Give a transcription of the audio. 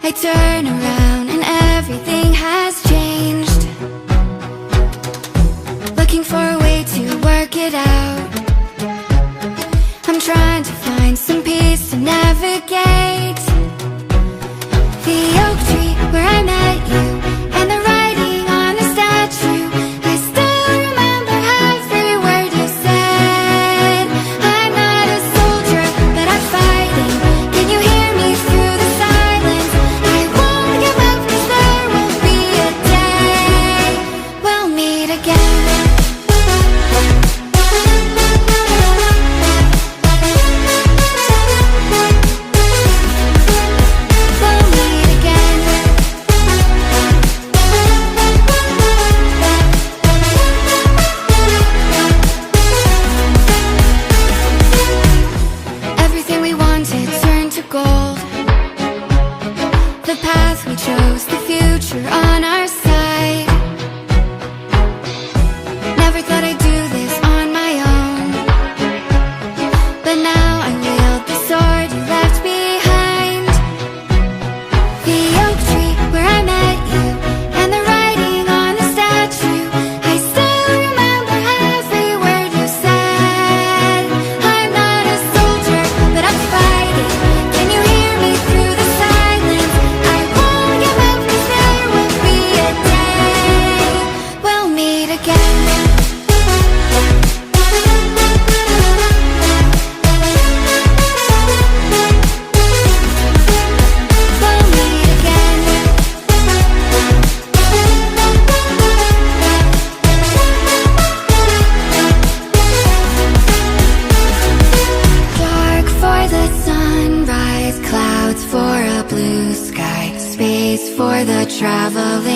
I turn around and everything has changed. Looking for a way to work it out. I'm trying to find some peace to navigate. The oak tree where I met you, and the writing on the statue. I still remember every word you said. I'm not a soldier, but I'm fighting. Can you hear me through the silence? I won't give up, 'cause there will be a day we'll meet again. Everything we wanted turned to gold. The path we chose, the future on our side. Never thought I'd do this on my own, but now I wield the sword you left behind. The oak tree where I met you, and the writing on the statue. I still remember every word you said. I'm not a soldier, but I'm fighting. Can you hear me through the silence? I won't give up, 'cause there will be a day we'll meet again. We'll meet again. Dark for the sunrise, clouds for a blue sky, space for the traveler